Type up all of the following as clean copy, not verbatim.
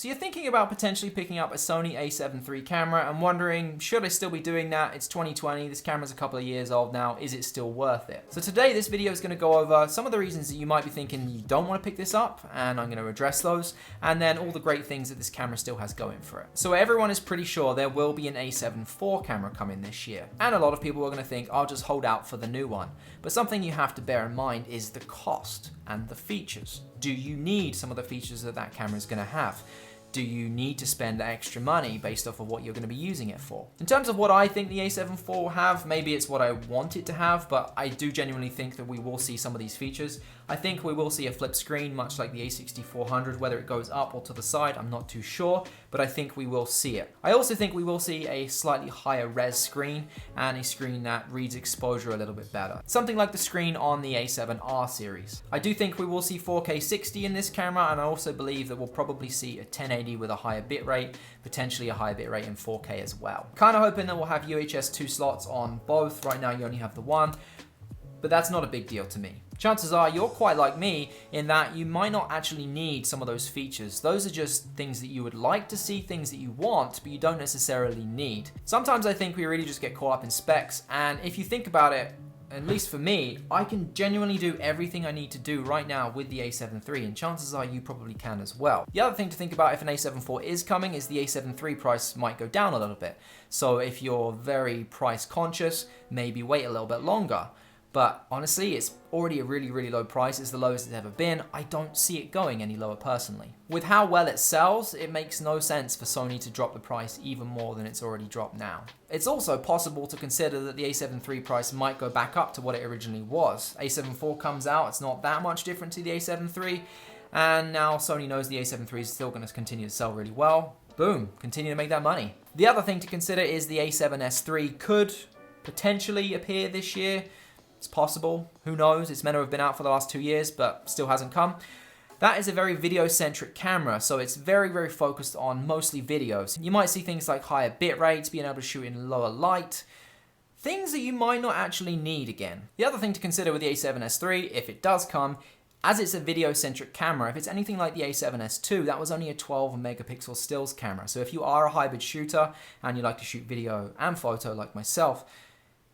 So you're thinking about potentially picking up a Sony A7 III camera and wondering, should I still be doing that? It's 2020, this camera's a couple of years old now, is it still worth it? So today this video is going to go over some of the reasons that you might be thinking you don't want to pick this up, and I'm going to address those, and then all the great things that this camera still has going for it. So everyone is pretty sure there will be an A7 IV camera coming this year, and a lot of people are going to think, I'll just hold out for the new one. But something you have to bear in mind is the cost and the features. Do you need some of the features that that camera is going to have? Do you need to spend extra money based off of what you're going to be using it for? In terms of what I think the A7 IV will have, maybe it's what I want it to have, but I do genuinely think that we will see some of these features. I think we will see a flip screen, much like the A6400, whether it goes up or to the side, I'm not too sure, but I think we will see it. I also think we will see a slightly higher res screen and a screen that reads exposure a little bit better. Something like the screen on the A7R series. I do think we will see 4K 60 in this camera, and I also believe that we'll probably see a 1080 with a higher bitrate, potentially a higher bitrate in 4K as well. Kind of hoping that we'll have UHS 2 slots on both. Right now you only have the one, but that's not a big deal to me. Chances are you're quite like me in that you might not actually need some of those features. Those are just things that you would like to see, things that you want, but you don't necessarily need. Sometimes I think we really just get caught up in specs, and if you think about it, at least for me, I can genuinely do everything I need to do right now with the A7 III, and chances are you probably can as well. The other thing to think about if an A7 IV is coming is the A7 III price might go down a little bit. So if you're very price conscious, maybe wait a little bit longer. But honestly, it's already a really, really low price. It's the lowest it's ever been. I don't see it going any lower personally. With how well it sells, it makes no sense for Sony to drop the price even more than it's already dropped now. It's also possible to consider that the A7 III price might go back up to what it originally was. A7 IV comes out, it's not that much different to the A7 III, and now Sony knows the A7 III is still going to continue to sell really well. Boom, continue to make that money. The other thing to consider is the A7S III could potentially appear this year. It's possible, who knows, it's meant to have been out for the last 2 years, but still hasn't come. That is a very video-centric camera, so it's very, very focused on mostly videos. You might see things like higher bit rates, being able to shoot in lower light, things that you might not actually need again. The other thing to consider with the A7S III, if it does come, as it's a video-centric camera, if it's anything like the A7S II, that was only a 12 megapixel stills camera. So if you are a hybrid shooter and you like to shoot video and photo like myself,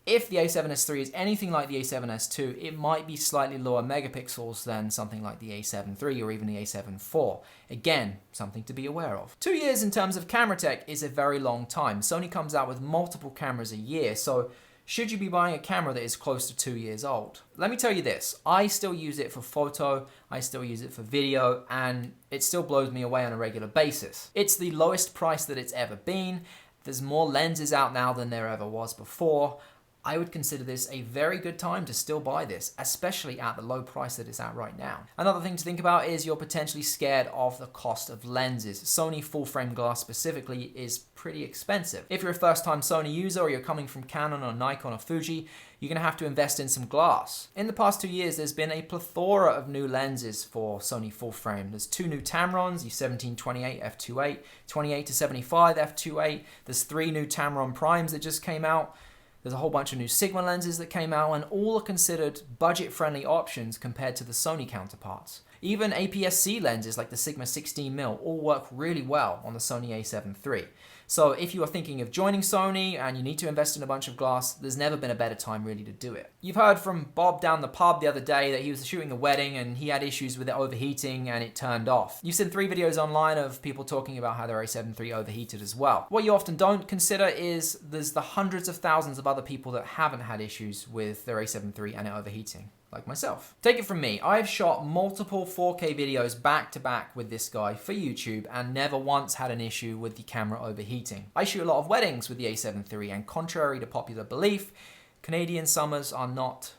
if the A7S III is anything like the A7S II, it might be slightly lower megapixels than something like the A7 III or even the A7 IV. Again, something to be aware of. 2 years in terms of camera tech is a very long time. Sony comes out with multiple cameras a year, so should you be buying a camera that is close to 2 years old? Let me tell you this, I still use it for photo, I still use it for video, and it still blows me away on a regular basis. It's the lowest price that it's ever been. There's more lenses out now than there ever was before. I would consider this a very good time to still buy this, especially at the low price that it's at right now. Another thing to think about is you're potentially scared of the cost of lenses. Sony full frame glass specifically is pretty expensive. If you're a first time Sony user or you're coming from Canon or Nikon or Fuji, you're gonna have to invest in some glass. In the past 2 years, there's been a plethora of new lenses for Sony full frame. There's 2 new Tamrons, the 17-28 f2.8, 28-75 f2.8. There's 3 new Tamron primes that just came out. There's a whole bunch of new Sigma lenses that came out, and all are considered budget-friendly options compared to the Sony counterparts. Even APS-C lenses like the Sigma 16mm all work really well on the Sony A7 III. So if you are thinking of joining Sony and you need to invest in a bunch of glass, there's never been a better time really to do it. You've heard from Bob down the pub the other day that he was shooting a wedding and he had issues with it overheating and it turned off. You've seen 3 videos online of people talking about how their A7 III overheated as well. What you often don't consider is there's the hundreds of thousands of other people that haven't had issues with their A7 III and it overheating, like myself. Take it from me, I've shot multiple 4K videos back to back with this guy for YouTube and never once had an issue with the camera overheating. I shoot a lot of weddings with the A7 III, and contrary to popular belief, Canadian summers are not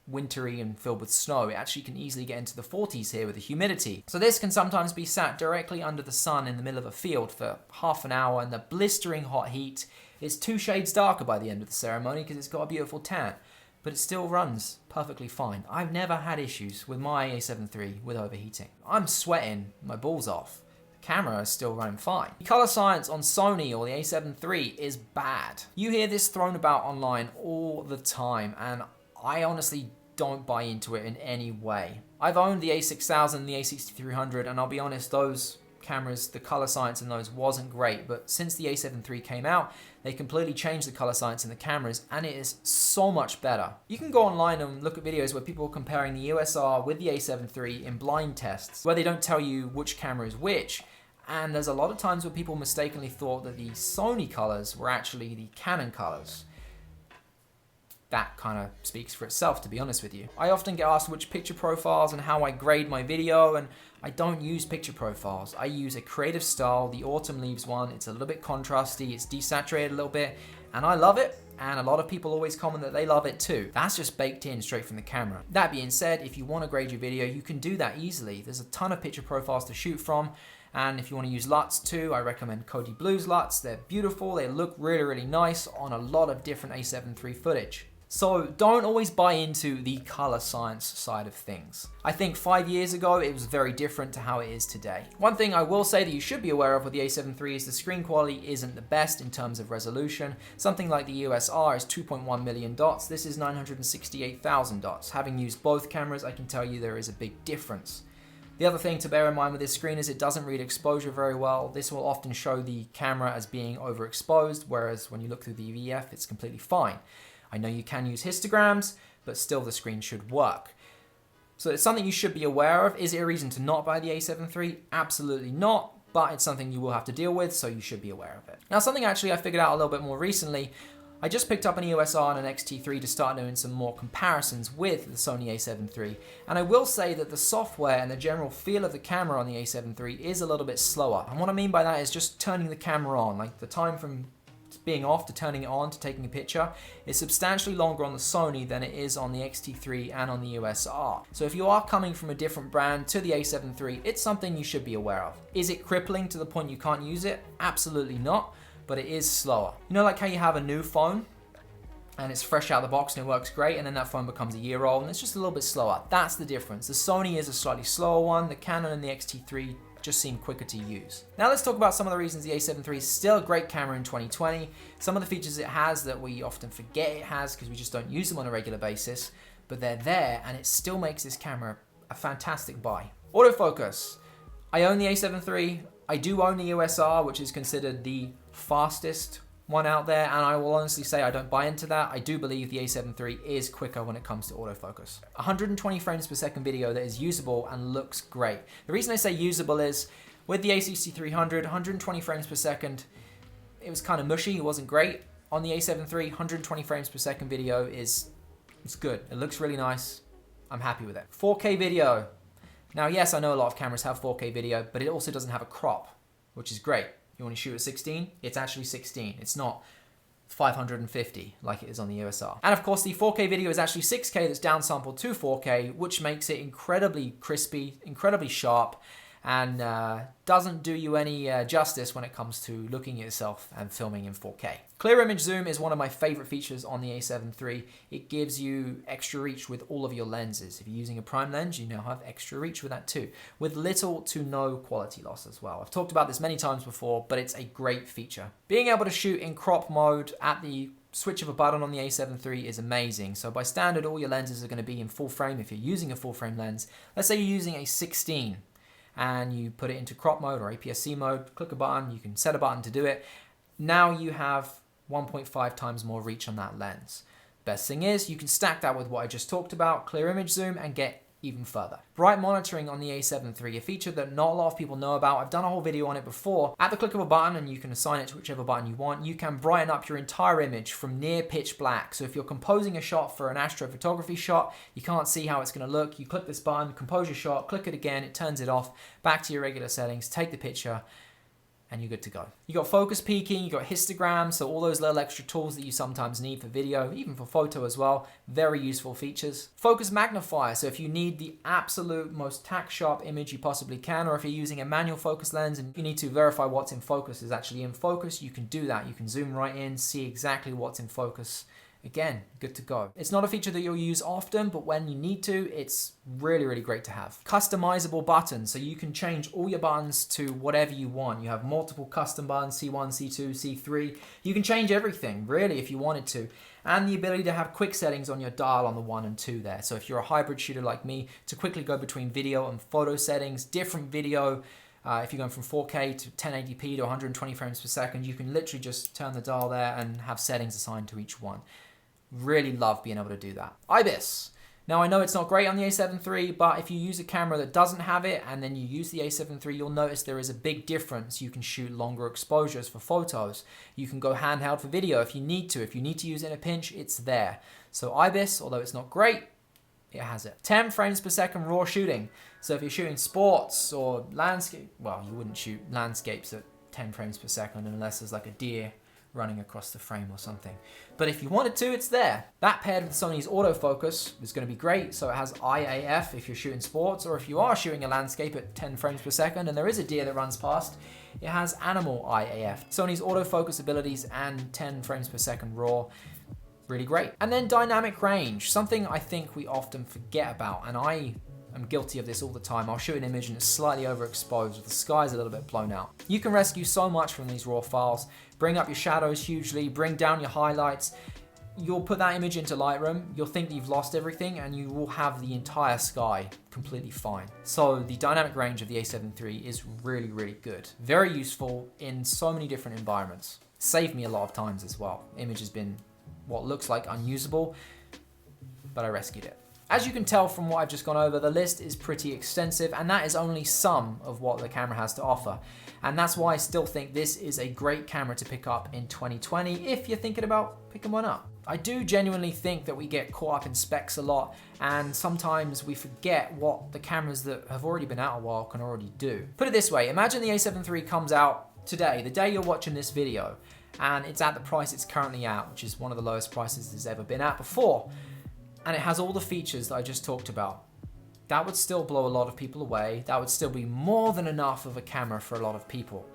wintry and filled with snow. It actually can easily get into the 40s here with the humidity. So this can sometimes be sat directly under the sun in the middle of a field for half an hour, and the blistering hot heat is 2 shades darker by the end of the ceremony because it's got a beautiful tan. But it still runs perfectly fine. I've never had issues with my A7 III with overheating. I'm sweating my balls off. The camera is still running fine. The color science on Sony or the A7 III is bad. You hear this thrown about online all the time, and I honestly don't buy into it in any way. I've owned the A6000, the A6300, and I'll be honest, those cameras, the color science in those wasn't great, but since the A7 III came out, they completely changed the color science in the cameras, and it is so much better. You can go online and look at videos where people are comparing the USR with the A7 III in blind tests, where they don't tell you which camera is which, and there's a lot of times where people mistakenly thought that the Sony colors were actually the Canon colors. That kind of speaks for itself, to be honest with you. I often get asked which picture profiles and how I grade my video, and I don't use picture profiles. I use a creative style, the Autumn Leaves one. It's a little bit contrasty, it's desaturated a little bit, and I love it, and a lot of people always comment that they love it too. That's just baked in straight from the camera. That being said, if you want to grade your video, you can do that easily. There's a ton of picture profiles to shoot from, and if you want to use LUTs too, I recommend Cody Blue's LUTs. They're beautiful, they look really, really nice on a lot of different A7 III footage. So don't always buy into the color science side of things. I think 5 years ago, it was very different to how it is today. One thing I will say that you should be aware of with the A7 III is the screen quality isn't the best in terms of resolution. Something like the USR is 2.1 million dots. This is 968,000 dots. Having used both cameras, I can tell you there is a big difference. The other thing to bear in mind with this screen is it doesn't read exposure very well. This will often show the camera as being overexposed, whereas when you look through the EVF, it's completely fine. I know you can use histograms, but still the screen should work. So it's something you should be aware of. Is it a reason to not buy the A7 III? Absolutely not, but it's something you will have to deal with, so you should be aware of it. Now, something actually I figured out a little bit more recently, I just picked up an USR and an X-T3 to start doing some more comparisons with the Sony A7 III, and I will say that the software and the general feel of the camera on the A7 III is a little bit slower. And what I mean by that is just turning the camera on, like the time from being off to turning it on to taking a picture is substantially longer on the Sony than it is on the X-T3 and on the USR. So if you are coming from a different brand to the A7 III, it's something you should be aware of. Is it crippling to the point you can't use it? Absolutely not, but it is slower. You know, like how you have a new phone and it's fresh out of the box and it works great, and then that phone becomes a year old and it's just a little bit slower. That's the difference. The Sony is a slightly slower one. The Canon and the X-T3 just seem quicker to use. Now let's talk about some of the reasons the A7 III is still a great camera in 2020. Some of the features it has that we often forget it has because we just don't use them on a regular basis, but they're there and it still makes this camera a fantastic buy. Autofocus. I own the A7 III. I do own the USR, which is considered the fastest one out there, and I will honestly say I don't buy into that. I do believe the A7 III is quicker when it comes to autofocus. 120 frames per second video that is usable and looks great. The reason I say usable is with the A6300, 120 frames per second, it was kind of mushy, it wasn't great. On the A7 III, 120 frames per second video it's good. It looks really nice. I'm happy with it. 4K video. Now, yes, I know a lot of cameras have 4K video, but it also doesn't have a crop, which is great. You want to shoot at 16? It's actually 16. It's not 550 like it is on the USR. And of course, the 4K video is actually 6K that's downsampled to 4K, which makes it incredibly crispy, incredibly sharp, and doesn't do you any justice when it comes to looking at yourself and filming in 4K. Clear image zoom is one of my favorite features on the A7 III. It gives you extra reach with all of your lenses. If you're using a prime lens, you now have extra reach with that too, with little to no quality loss as well. I've talked about this many times before, but it's a great feature. Being able to shoot in crop mode at the switch of a button on the A7 III is amazing. So by standard, all your lenses are going to be in full frame if you're using a full frame lens. Let's say you're using a 16 and you put it into crop mode or APS-C mode, click a button, you can set a button to do it. Now you have 1.5 times more reach on that lens. Best thing is you can stack that with what I just talked about, clear image zoom, and get even further. Bright monitoring on the A7 III, a feature that not a lot of people know about. I've done a whole video on it before. At the click of a button, and you can assign it to whichever button you want, you can brighten up your entire image from near pitch black. So if you're composing a shot for an astrophotography shot, you can't see how it's going to look. You click this button, compose your shot, click it again, it turns it off, back to your regular settings, take the picture, and you're good to go. You got focus peaking, you got histograms, so all those little extra tools that you sometimes need for video, even for photo as well. Very useful features. Focus magnifier, so if you need the absolute most tack sharp image you possibly can, or if you're using a manual focus lens and you need to verify what's in focus is actually in focus, you can do that. You can zoom right in, see exactly what's in focus. Again, good to go. It's not a feature that you'll use often, but when you need to, it's really, really great to have. Customizable buttons, so you can change all your buttons to whatever you want. You have multiple custom buttons, C1, C2, C3. You can change everything, really, if you wanted to. And the ability to have quick settings on your dial on the 1 and 2 there. So if you're a hybrid shooter like me, to quickly go between video and photo settings, different video If you're going from 4K to 1080p to 120 frames per second, you can literally just turn the dial there and have settings assigned to each one. Really love being able to do that. IBIS. Now I know it's not great on the A7 III, but if you use a camera that doesn't have it and then you use the A7 III, you'll notice there is a big difference. You can shoot longer exposures for photos. You can go handheld for video if you need to. If you need to use it in a pinch, it's there. So IBIS, although it's not great, it has it. 10 frames per second raw shooting. So if you're shooting sports or landscape, well, you wouldn't shoot landscapes at 10 frames per second unless there's like a deer running across the frame or something. But if you wanted to, it's there. That paired with Sony's autofocus is going to be great. So it has IAF if you're shooting sports, or if you are shooting a landscape at 10 frames per second and there is a deer that runs past, it has animal IAF. Sony's autofocus abilities and 10 frames per second raw, really great. And then dynamic range, something I think we often forget about, and I am guilty of this all the time. I'll shoot an image and it's slightly overexposed, with the sky's a little bit blown out. You can rescue so much from these raw files. Bring up your shadows hugely, bring down your highlights. You'll put that image into Lightroom, you'll think that you've lost everything, and you will have the entire sky completely fine. So the dynamic range of the A7 III is really, really good. Very useful in so many different environments. Saved me a lot of times as well. Image has been what looks like unusable, but I rescued it. As you can tell from what I've just gone over, the list is pretty extensive, and that is only some of what the camera has to offer. And that's why I still think this is a great camera to pick up in 2020 if you're thinking about picking one up. I do genuinely think that we get caught up in specs a lot, and sometimes we forget what the cameras that have already been out a while can already do. Put it this way, imagine the A7 III comes out today, the day you're watching this video, and it's at the price it's currently at, which is one of the lowest prices it's ever been at before. And it has all the features that I just talked about. That would still blow a lot of people away. That would still be more than enough of a camera for a lot of people.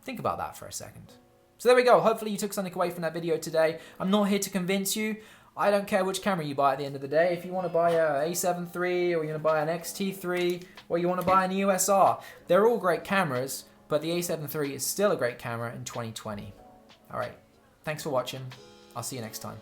Think about that for a second. So there we go. Hopefully you took something away from that video today. I'm not here to convince you. I don't care which camera you buy at the end of the day. If you want to buy a A7 III, or you want to buy an XT3, or you want to buy an EOS R, they're all great cameras, but the A7 III is still a great camera in 2020. All right. Thanks for watching. I'll see you next time.